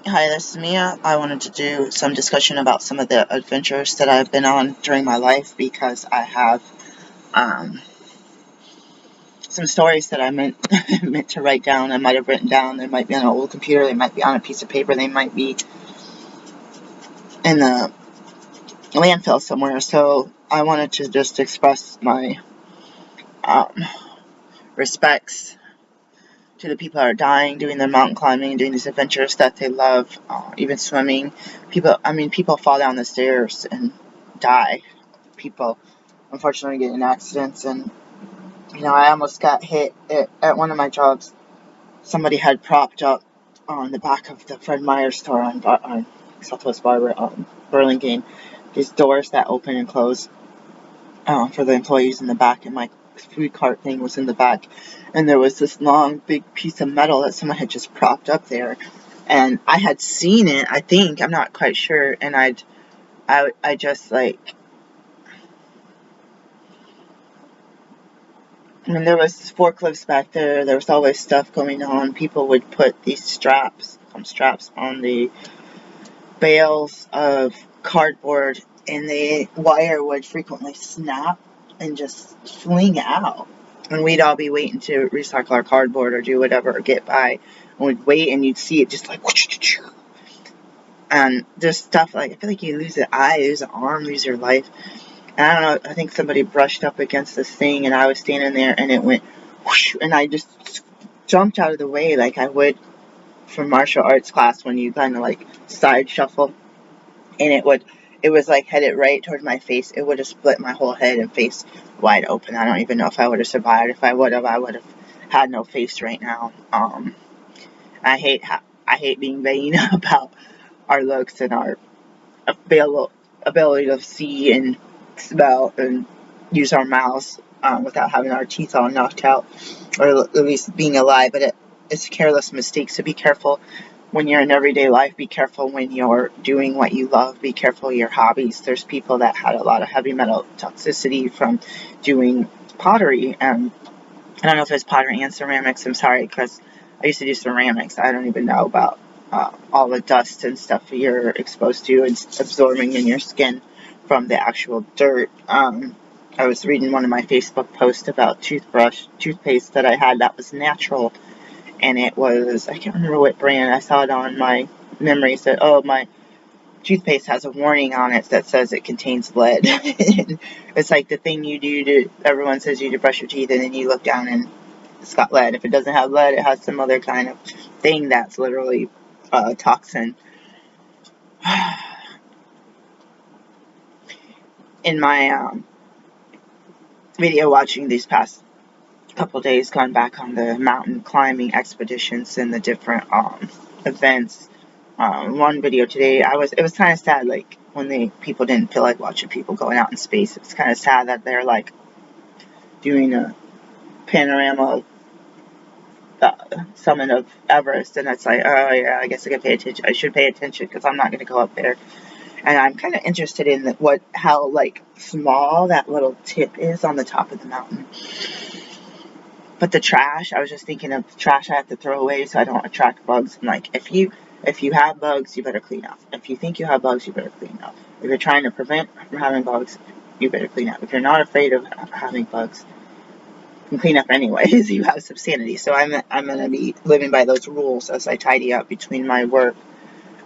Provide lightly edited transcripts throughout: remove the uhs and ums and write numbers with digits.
Hi, this is Mia. I wanted to do some discussion about some of the adventures that I've been on during my life because I have um, some stories that I meant meant to write down. I might have written down. They might be on an old computer. They might be on a piece of paper. They might be in the landfill somewhere. So I wanted to just express my um, respects to the people that are dying, doing their mountain climbing, doing these adventures that they love, even swimming. People fall down the stairs and die. People unfortunately get in accidents, and I almost got hit at one of my jobs. Somebody had propped up on the back of the Fred Meyer store on Southwest Barber, Burlingame, these doors that open and close for the employees in the back, and my food cart thing was in the back, and there was this long big piece of metal that someone had just propped up there, and I had seen it. I think, I'm not quite sure, and I just like, I mean, there was forklifts back there. There was always stuff going on. People would put these straps on the bales of cardboard, and the wire would frequently snap and just fling out. And we'd all be waiting to recycle our cardboard or do whatever or get by. And we'd wait, and you'd see it just like, and there's stuff like, I feel like you lose an eye, lose an arm, lose your life. And I don't know, I think somebody brushed up against this thing, and I was standing there, and it went whoosh, and I just jumped out of the way like I would from martial arts class when you kind of like side shuffle, and it was like headed right towards my face. It would have split my whole head and face wide open. I don't even know if I would have survived. If I would have had no face right now. I hate I hate being vain about our looks and our ability to see and smell and use our mouths without having our teeth all knocked out, or at least being alive. But it's careless mistakes, so be careful when you're in everyday life. Be careful when you're doing what you love. Be careful your hobbies. There's people that had a lot of heavy metal toxicity from doing pottery, and I don't know if it's pottery and ceramics. I'm sorry, because I used to do ceramics. I don't even know about all the dust and stuff you're exposed to and absorbing in your skin from the actual dirt. I was reading one of my Facebook posts about toothpaste that I had that was natural, and it was, I can't remember what brand. I saw it on my memories that, oh, my toothpaste has a warning on it that says it contains lead. It's like the thing you do to, everyone says you to brush your teeth, and then you look down and it's got lead. If it doesn't have lead, it has some other kind of thing that's literally a toxin. In my video watching these past couple days, gone back on the mountain climbing expeditions and the different events. One video today, it was kind of sad, like when the people didn't feel like watching people going out in space. It's kind of sad that they're like doing a panorama of the summit of Everest, and it's like, oh yeah, I guess I can pay attention. I should pay attention because I'm not going to go up there. And I'm kind of interested in how like small that little tip is on the top of the mountain. But the trash, I was just thinking of trash I have to throw away so I don't attract bugs. And like, if you have bugs, you better clean up. If you think you have bugs, you better clean up. If you're trying to prevent from having bugs, you better clean up. If you're not afraid of having bugs, you can clean up anyways. You have some sanity. So I'm gonna be living by those rules as I tidy up between my work.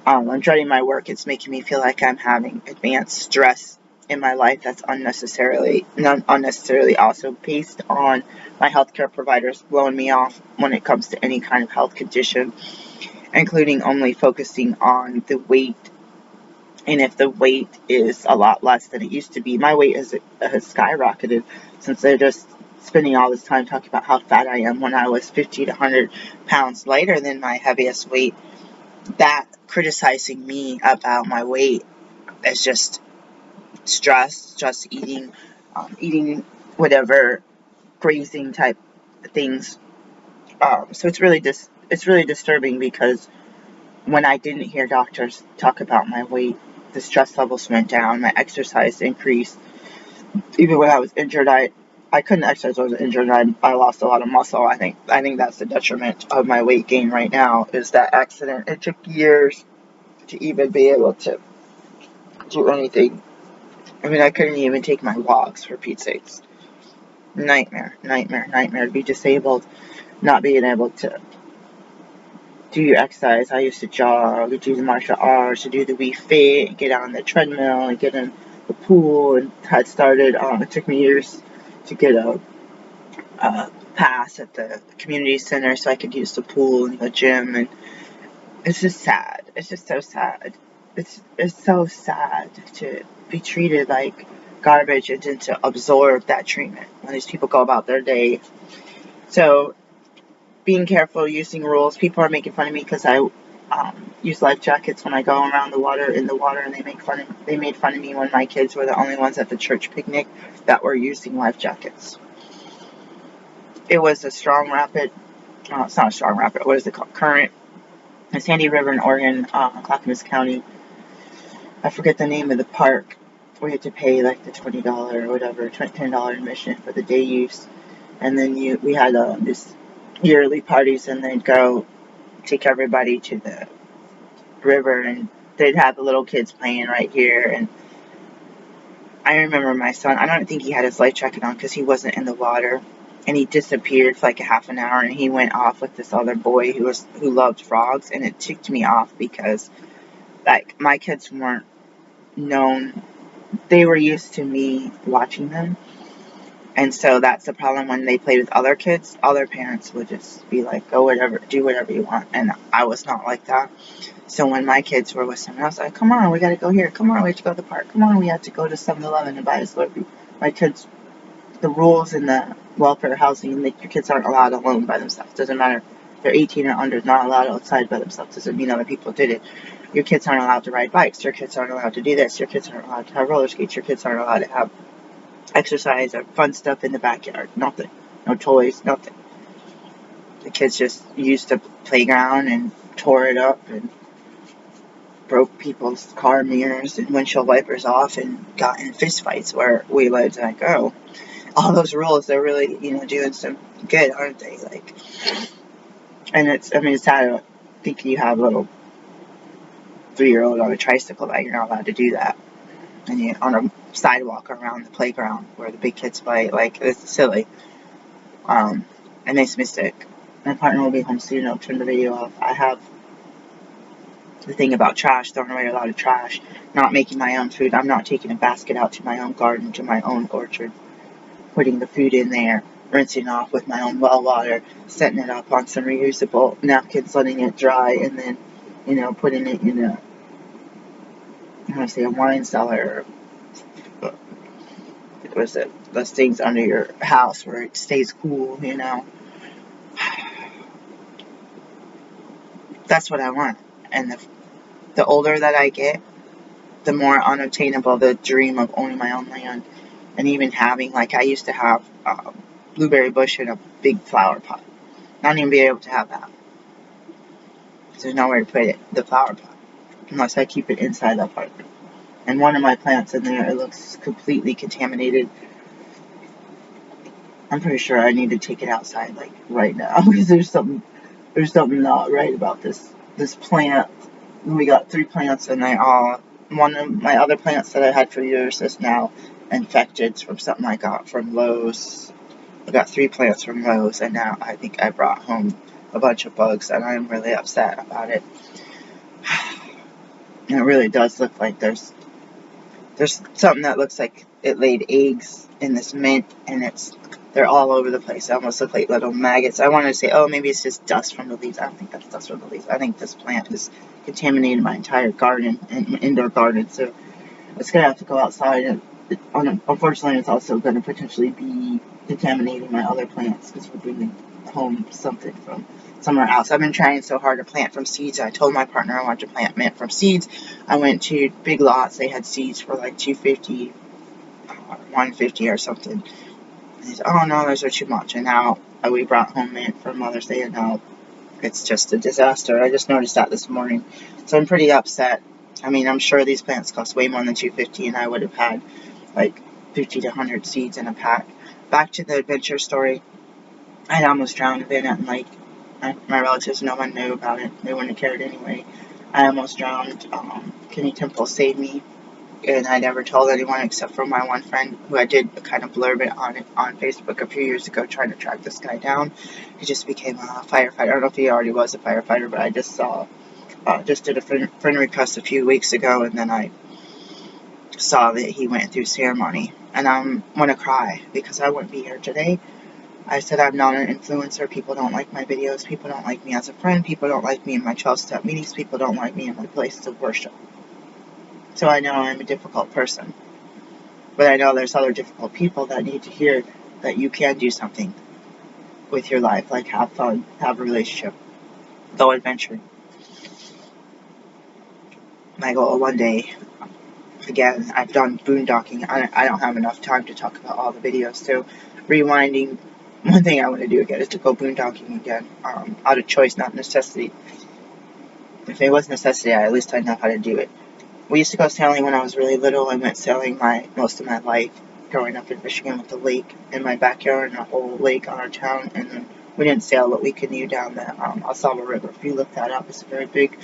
I'm dreading my work. It's making me feel like I'm having advanced stress in my life that's not unnecessarily also based on my healthcare providers blowing me off when it comes to any kind of health condition, including only focusing on the weight. And if the weight is a lot less than it used to be, my weight has skyrocketed since they're just spending all this time talking about how fat I am when I was 50 to 100 pounds lighter than my heaviest weight. That criticizing me about my weight is just stress, just eating whatever grazing type things. So it's really disturbing because when I didn't hear doctors talk about my weight, the stress levels went down, my exercise increased. Even when I was injured, I couldn't exercise. I was injured, and I lost a lot of muscle. I think that's the detriment of my weight gain right now, is that accident. It took years to even be able to do anything. I mean, I couldn't even take my walks, for Pete's sakes. Nightmare, nightmare, nightmare to be disabled, not being able to do your exercise. I used to jog, do the martial arts, to do the Wii Fit, get on the treadmill, and get in the pool, and had started. It took me years to get a pass at the community center so I could use the pool and the gym, and it's just sad. It's just so sad. It's so sad to be treated like garbage and then to absorb that treatment when these people go about their day. So being careful, using rules. People are making fun of me because I use life jackets when I go around the water, in the water, and they made fun of me when my kids were the only ones at the church picnic that were using life jackets. It was a strong rapid. It's not a strong rapid. What is it called? Current. The Sandy River in Oregon, Clackamas County. I forget the name of the park. We had to pay like the $20 or whatever, $10 admission for the day use, and then we had this yearly parties, and they'd go take everybody to the river, and they'd have the little kids playing right here. And I remember my son, I don't think he had his life jacket on because he wasn't in the water, and he disappeared for like a half an hour, and he went off with this other boy who loved frogs, and it ticked me off because like my kids weren't known, they were used to me watching them. And so that's the problem when they played with other kids. Other parents would just be like, go whatever, do whatever you want. And I was not like that. So when my kids were with someone else, like, come on, we got to go here. Come on, we have to go to the park. Come on, we have to go to 7-Eleven and buy a Slurpee. My kids, the rules in the welfare housing, like your kids aren't allowed alone by themselves. Doesn't matter if they're 18 or under, not allowed outside by themselves. Doesn't mean other people did it. Your kids aren't allowed to ride bikes. Your kids aren't allowed to do this. Your kids aren't allowed to have roller skates. Your kids aren't allowed to have exercise or fun stuff in the backyard. Nothing. No toys, nothing. The kids just used the playground and tore it up and broke people's car mirrors and windshield wipers off and got in fist fights where we lived. Like, oh, all those rules, they're really, doing some good, aren't they? Like, and it's sad. I think you have a little 3-year-old on a tricycle that you're not allowed to do that. And you on a sidewalk around the playground where the big kids play. Like, it's silly. It makes me sick. My partner will be home soon. I'll turn the video off. I have the thing about trash, throwing away a lot of trash, not making my own food. I'm not taking a basket out to my own garden, to my own orchard, putting the food in there, rinsing off with my own well water, setting it up on some reusable napkins, letting it dry, and then, putting it in a wine cellar. What is it? Those things under your house where it stays cool, That's what I want. And the older that I get, the more unattainable the dream of owning my own land. And even having, like, I used to have a blueberry bush in a big flower pot. Not even be able to have that. There's nowhere to put it, the flower pot, unless I keep it inside the apartment. And one of my plants in there, it looks completely contaminated. I'm pretty sure I need to take it outside, like, right now, because there's something not right about this plant. We got 3 plants, and one of my other plants that I had for years is now infected from something I got from Lowe's. I got 3 plants from Lowe's, and now I think I brought home a bunch of bugs, and I'm really upset about it. And it really does look like there's something that looks like it laid eggs in this mint, and they're all over the place. They almost look like little maggots. I wanted to say, oh, maybe it's just dust from the leaves. I don't think that's dust from the leaves. I think this plant has contaminated my entire garden, and indoor garden, so it's going to have to go outside. And unfortunately, it's also going to potentially be contaminating my other plants because we're bringing home something from somewhere else. I've been trying so hard to plant from seeds. I told my partner I wanted to plant mint from seeds. I went to Big Lots. They had seeds for like $2.50, $1.50 or something. And he said, oh no, those are too much. And now we brought home mint for Mother's Day, and now it's just a disaster. I just noticed that this morning. So I'm pretty upset. I mean, I'm sure these plants cost way more than $2.50, and I would have had like 50 to 100 seeds in a pack. back to the adventure story. I almost drowned in Ettan Lake. My relatives, no one knew about it. They wouldn't have cared anyway. I almost drowned. Kenny Temple saved me, and I never told anyone except for my one friend, who I did kind of blurb it on Facebook a few years ago, trying to track this guy down. He just became a firefighter. I don't know if he already was a firefighter, but I just did a friend request a few weeks ago, and then I saw that he went through ceremony, and I'm gonna cry because I wouldn't be here today. I said I'm not an influencer. People don't like my videos. People don't like me as a friend. People don't like me in my 12-step meetings. People don't like me in my places of worship. So I know I'm a difficult person. But I know there's other difficult people that need to hear that you can do something with your life, like have fun, have a relationship, go adventuring. My goal one day, again, I've done boondocking. I don't have enough time to talk about all the videos, so rewinding, one thing I want to do again is to go boondocking again, out of choice, not necessity. If it was necessity, at least I know how to do it. We used to go sailing when I was really little. I went sailing most of my life growing up in Michigan with a lake in my backyard and a whole lake on our town. And then we didn't sail, but we canoed down the Oscoda River. If you look that up, it's a very big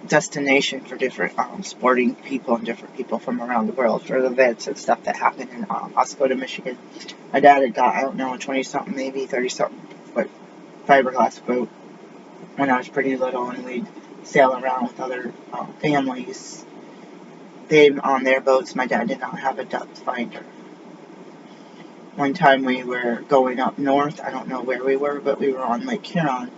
destination for different sporting people and different people from around the world for events and stuff that happen in Oscoda, Michigan. My dad had got, I don't know, 20-something, maybe 30-something, but fiberglass boat when I was pretty little, and we'd sail around with other families. They, on their boats, my dad did not have a depth finder. One time we were going up north, I don't know where we were, but we were on Lake Huron,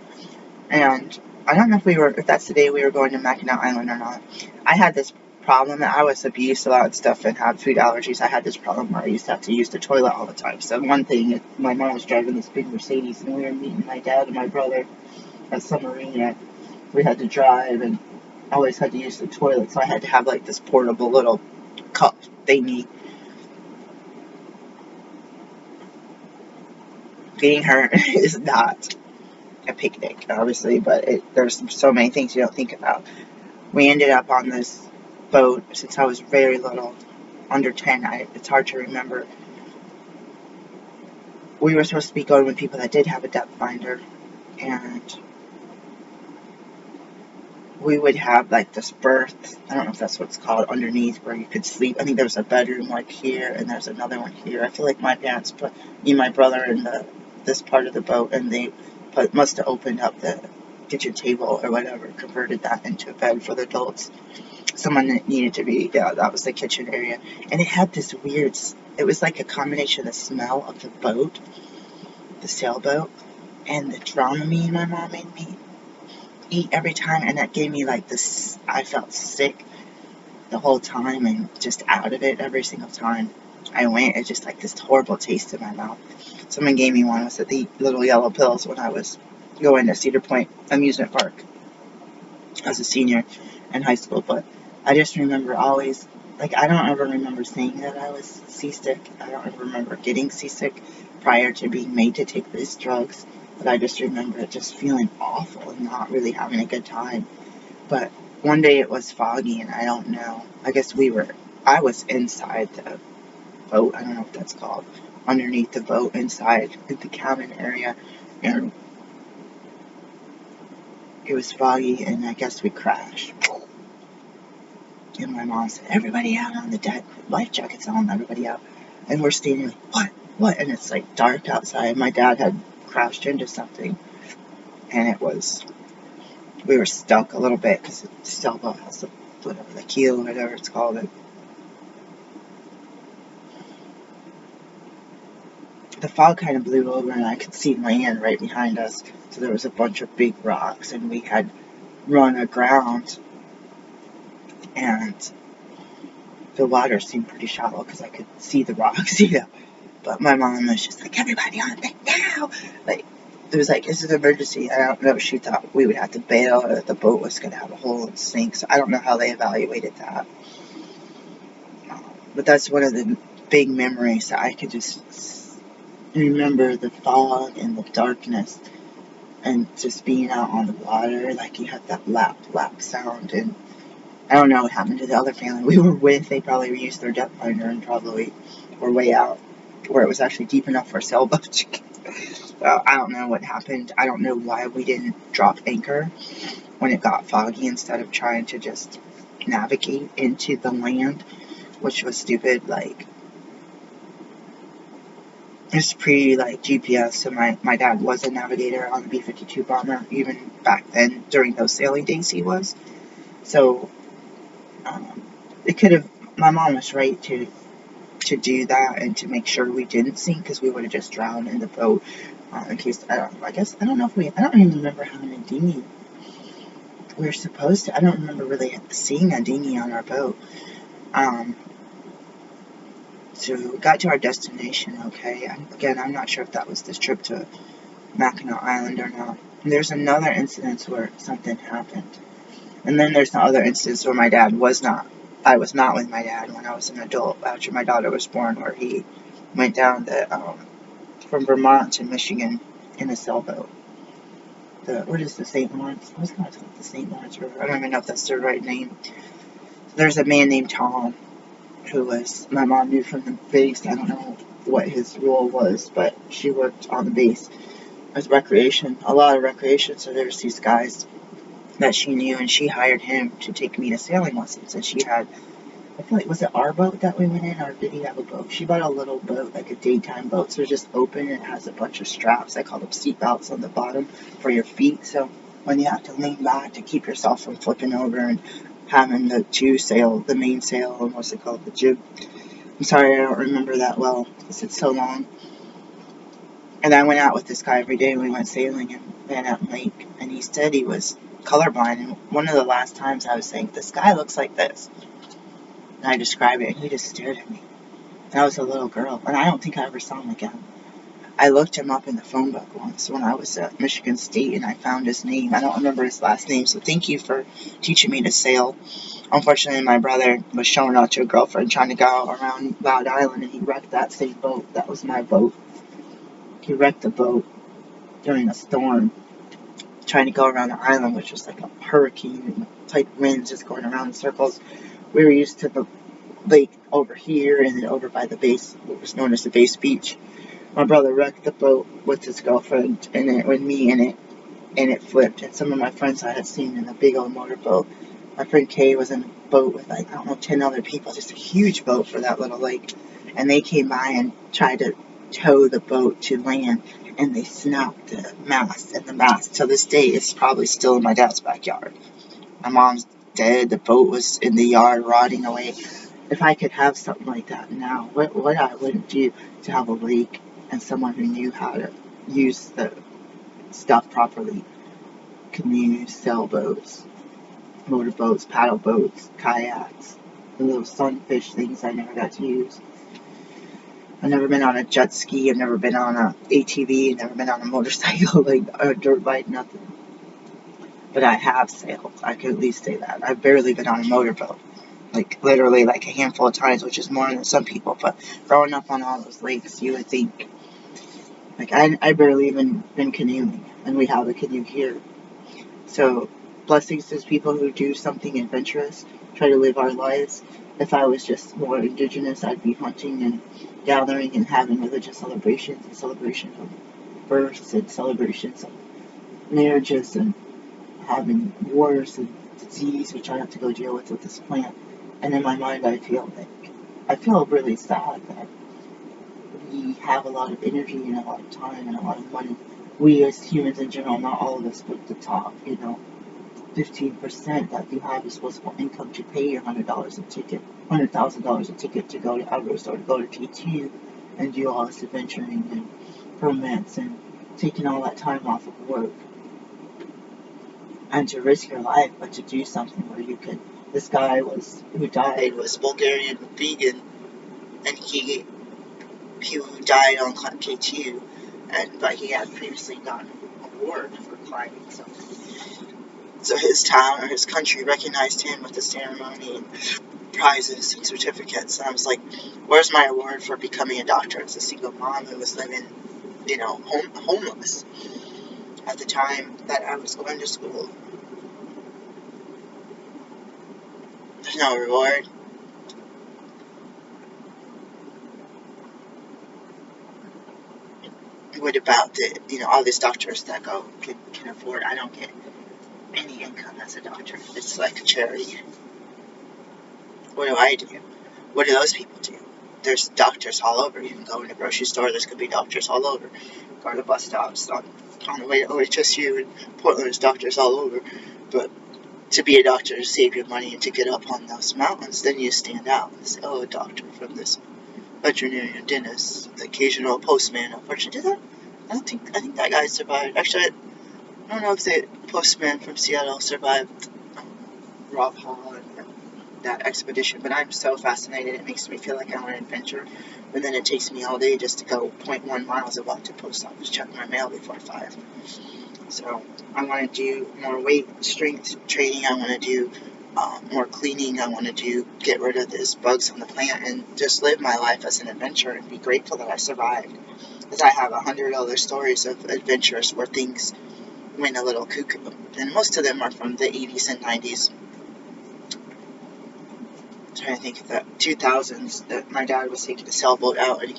and I don't know if that's the day we were going to Mackinac Island or not. I had this problem that I was abused a lot of stuff and had food allergies. I had this problem where I used to have to use the toilet all the time. So one thing, my mom was driving this big Mercedes, and we were meeting my dad and my brother at some marina. We had to drive, and I always had to use the toilet, so I had to have like this portable little cup thingy. Being her is not a picnic, obviously, but there's so many things you don't think about. We ended up on this boat since I was very little, under 10. It's hard to remember. We were supposed to be going with people that did have a depth finder, and we would have like this berth, I don't know if that's what it's called, underneath where you could sleep. I think there was a bedroom like here, and there's another one here. I feel like my parents put me and my brother in this part of the boat, and they must have opened up the kitchen table or whatever, converted that into a bed for the adults. Someone that needed to be, yeah, that was the kitchen area. And it had this weird, it was like a combination of the smell of the boat, the sailboat, and the drama me and my mom made me eat every time, and that gave me like this, I felt sick the whole time and just out of it every single time I went. It's just like this horrible taste in my mouth. Someone gave me one. It was at the little yellow pills when I was going to Cedar Point Amusement Park as a senior in high school, but I just remember always, like, I don't ever remember saying that I was seasick. I don't ever remember getting seasick prior to being made to take these drugs, but I just remember it just feeling awful and not really having a good time. But one day it was foggy, and I don't know, I guess I was inside the boat, I don't know what that's called, underneath the boat, inside in the cabin area, and it was foggy, and I guess we crashed. And my mom said, everybody out on the deck, life jackets on, everybody out. And we're standing like, what? And it's like dark outside. My dad had crashed into something, and we were stuck a little bit because the sailboat has the keel, whatever it's called. And the fog kind of blew over, and I could see land right behind us. So there was a bunch of big rocks, and we had run aground, and the water seemed pretty shallow because I could see the rocks, But my mom was just like, everybody on deck now! Like, it was like, it's an emergency. I don't know if she thought we would have to bail or that the boat was going to have a hole and sink. So I don't know how they evaluated that. But that's one of the big memories that I could just remember, the fog and the darkness and just being out on the water. Like, you have that lap sound, and I don't know what happened to the other family we were with. They probably used their depth finder and probably were way out. where it was actually deep enough for a sailboat to get. I don't know what happened. I don't know why we didn't drop anchor when it got foggy instead of trying to just navigate into the land, which was stupid. Like, it's pre like GPS, so my dad was a navigator on the B-52 bomber even back then during those sailing days he was. So it could have. My mom was right to do that and to make sure we didn't sink because we would have just drowned in the boat. In case I guess I don't know if we. I don't even remember having a dinghy. We were supposed to. I don't remember really seeing a dinghy on our boat. Um, so we got to our destination. Okay. Again, I'm not sure if that was this trip to Mackinac Island or not. And there's another incident where something happened, and then there's the other instance where my dad was not. I was not with my dad when I was an adult after my daughter was born, where he went down from Vermont to Michigan in a sailboat. What is the St. Lawrence? I was going to talk the St. Lawrence River. I don't even know if that's the right name. There's a man named Tom who was my mom knew from the base. I don't know what his role was, but she worked on the base as recreation, a lot of recreation. So there's these guys that she knew, and she hired him to take me to sailing lessons. And she had, I feel like, was it our boat that we went in, or did he have a boat? She bought a little boat, like a daytime boat, so it's just open and it has a bunch of straps. I call them seat belts on the bottom for your feet. So when you have to lean back to keep yourself from flipping over and having the main sail, and what's it called, the jib. I'm sorry, I don't remember that well because it's so long. And I went out with this guy every day. We went sailing in Van Etten Lake, and he said he was colorblind. And one of the last times I was saying, "The sky looks like this," and I described it, and he just stared at me. And I was a little girl, and I don't think I ever saw him again. I looked him up in the phone book once when I was at Michigan State, and I found his name. I don't remember his last name, so thank you for teaching me to sail. Unfortunately, my brother was showing out to a girlfriend trying to go around Loud Island, and he wrecked that same boat. That was my boat. He wrecked the boat during a storm, trying to go around the island, which was like a hurricane type winds just going around in circles. We were used to the lake over here and then over by the base, what was known as the base beach. My brother wrecked the boat with his girlfriend and it with me in it, and it flipped. And some of my friends I had seen in a big old motorboat. My friend Kay was in a boat with like, I don't know, 10 other people, just a huge boat for that little lake. And they came by and tried to tow the boat to land, and they snapped the mast. And the mast, to this day, is probably still in my dad's backyard. My mom's dead. The boat was in the yard rotting away. If I could have something like that now, what I wouldn't do to have a lake and someone who knew how to use the stuff properly. Canoes, sailboats, motorboats, paddle boats, kayaks, the little sunfish things I never got to use. I've never been on a jet ski. I've never been on a ATV. I've never been on a motorcycle, like a dirt bike, nothing. But I have sailed. I could at least say that. I've barely been on a motorboat. Like, literally, like a handful of times, which is more than some people. But growing up on all those lakes, you would think, like, I barely even been canoeing. And we have a canoe here. So, blessings to people who do something adventurous, try to live our lives. If I was just more indigenous, I'd be hunting and gathering and having religious celebrations and celebrations of births and celebrations of marriages and having wars and disease, which I have to go deal with this plant. And in my mind, I feel really sad that we have a lot of energy and a lot of time and a lot of money. We as humans in general, not all of us, but the top, 15% that you have disposable income to pay your $100 a ticket, $100,000 a ticket to go to Everest or to go to T2 and do all this adventuring and romance and taking all that time off of work and to risk your life, but to do something where you could. This guy who died was Bulgarian vegan, and he died on K2, but he had previously gotten an award for climbing something. So his town or his country recognized him with a ceremony and prizes and certificates. And I was like, where's my award for becoming a doctor as a single mom who was living, homeless at the time that I was going to school? There's no reward. what about all these doctors that can afford? I don't get any income as a doctor. It's like a charity. What do I do? What do those people do? There's doctors all over. You can go in a grocery store, there's going to be doctors all over. Go to the bus stops, on the way to OHSU and Portland, there's doctors all over. But to be a doctor, to save your money and to get up on those mountains, then you stand out and say, oh, a doctor from this veterinarian, dentist, the occasional postman. Unfortunately, did that? I think that guy survived. Actually, I don't know if the postman from Seattle survived Rob Hall and that expedition, but I'm so fascinated. It makes me feel like I'm on an adventure. And then it takes me all day just to go 0.1 miles and walk to the post office, check my mail before 5. So I want to do more weight strength training. I want to do more cleaning. I want to get rid of these bugs on the plant and just live my life as an adventurer and be grateful that I survived. Because I have 100 other stories of adventures where things went a little cuckoo. And most of them are from the 80s and 90s. I'm trying to think of the 2000s that my dad was taking a sailboat out and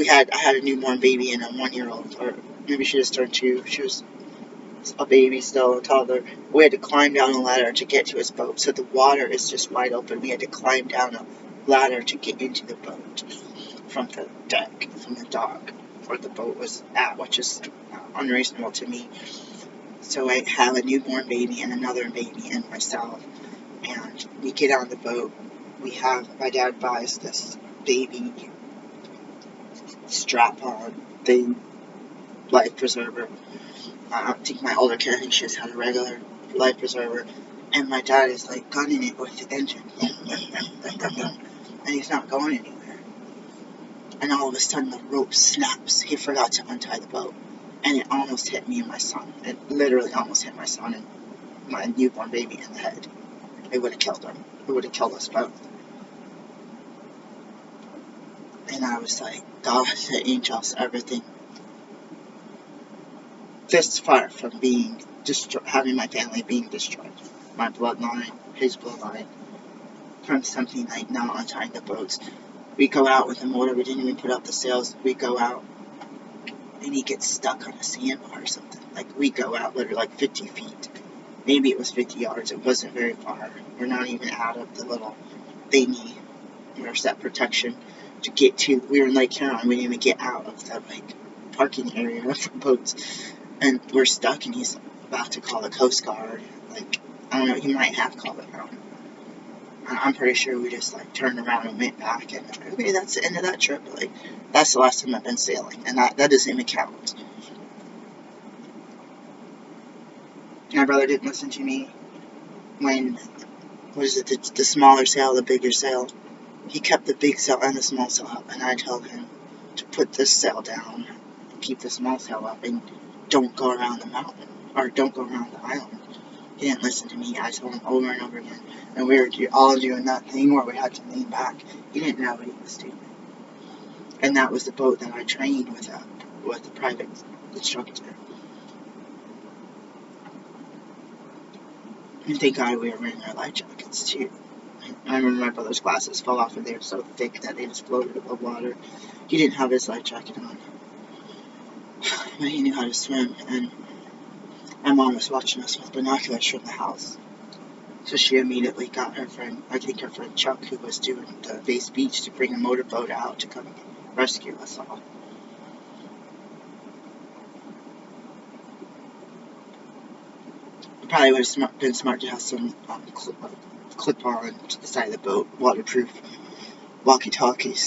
I had a newborn baby and a 1-year-old, or maybe she just turned 2. She was a baby still, a toddler. We had to climb down a ladder to get to his boat. So the water is just wide open. We had to climb down a ladder to get into the boat from the deck, from the dock where the boat was at, which is unreasonable to me. So I have a newborn baby and another baby and myself. And we get on the boat. My dad buys this baby strap-on thing, life preserver. I think my older kid, I think she just had a regular life preserver. And my dad is like gunning it with the engine. And he's not going anywhere. And all of a sudden the rope snaps. He forgot to untie the boat. And it almost hit me and my son. It literally almost hit my son and my newborn baby in the head. It would have killed him. It would have killed us both. And I was like, God, the angels, everything. This far from being having my family being destroyed. My bloodline, his bloodline, from something like not untying the boats. We go out with the motor, we didn't even put up the sails. We go out and he gets stuck on a sandbar or something. Like, we go out literally like 50 feet. Maybe it was 50 yards. It wasn't very far. We're not even out of the little thingy, that protection to get to. We were in Lake Huron. We didn't even get out of the parking area for boats, and we're stuck. And he's about to call the Coast Guard. I don't know. He might have called it out. I'm pretty sure we just turned around and went back. And okay, that's the end of that trip. That's the last time I've been sailing, and that doesn't even count. My brother didn't listen to me when, the smaller sail, the bigger sail. He kept the big sail and the small sail up, and I told him to put this sail down, keep the small sail up, and don't go around the mountain, or don't go around the island. He didn't listen to me. I told him over and over again, and we were all doing that thing where we had to lean back. He didn't know what he was doing. And that was the boat that I trained with a private instructor. And thank God we were wearing our life jackets too. I remember my brother's glasses fell off and they were so thick that they just floated above water. He didn't have his life jacket on. But he knew how to swim, and my mom was watching us with binoculars from the house. So she immediately got her friend Chuck, who was doing the base beach, to bring a motorboat out to come rescue us all. It probably would have been smart to have some clip-on to the side of the boat, waterproof walkie-talkies,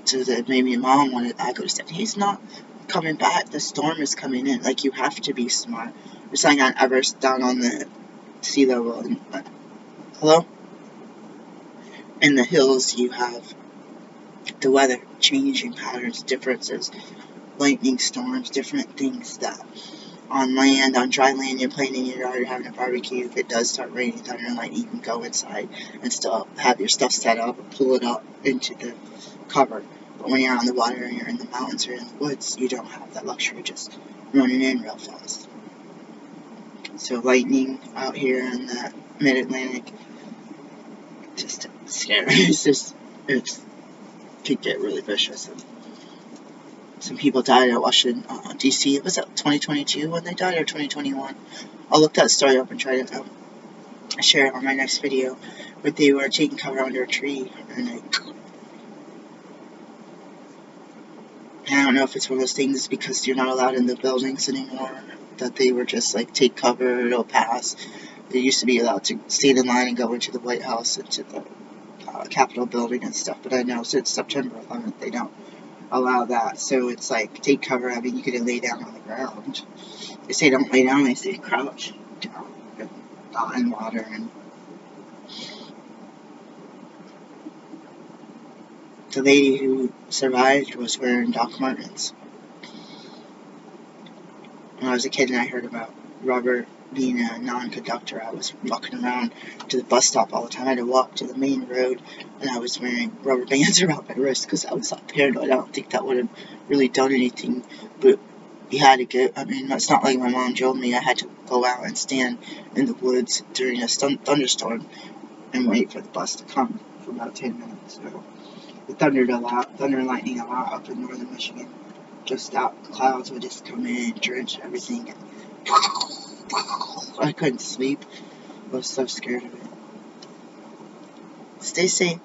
so that maybe Mom wanted I go to say, he's not coming back, the storm is coming in. You have to be smart. We're sitting on Everest down on the sea level, and hello? In the hills, you have the weather changing patterns, differences, lightning storms, different things that on land, on dry land, you're playing in your yard, you're having a barbecue. If it does start raining, thunder and lightning, you can go inside and still have your stuff set up and pull it up into the cover. But when you're on the water and you're in the mountains or in the woods, you don't have that luxury of just running in real fast. So lightning out here in the mid-Atlantic, just scary. It could get really vicious. some people died at Washington, D.C. Was that 2022 when they died, or 2021? I'll look that story up and try to share it on my next video. But they were taking cover under a tree, and I don't know if it's one of those things because you're not allowed in the buildings anymore, that they were just like, take cover, it'll pass. They used to be allowed to stand in line and go into the White House, into the Capitol building and stuff, but I know since September 11th they don't allow that, so it's like, take cover. I mean, you could lay down on the ground. They say don't lay down, they say crouch down, not in water. And the lady who survived was wearing Doc Martens. When I was a kid and I heard about rubber being a non-conductor, I was walking around to the bus stop all the time. I had to walk to the main road, and I was wearing rubber bands around my wrist because I was paranoid. I don't think that would have really done anything, but you had to get, I mean, it's not like my mom drove me. I had to go out and stand in the woods during a thunderstorm and wait for the bus to come for about 10 minutes. So it thundered a lot, thunder and lightning a lot up in northern Michigan. Just out, clouds would just come in and drench everything. And I couldn't sleep. I was so scared of it. Stay safe.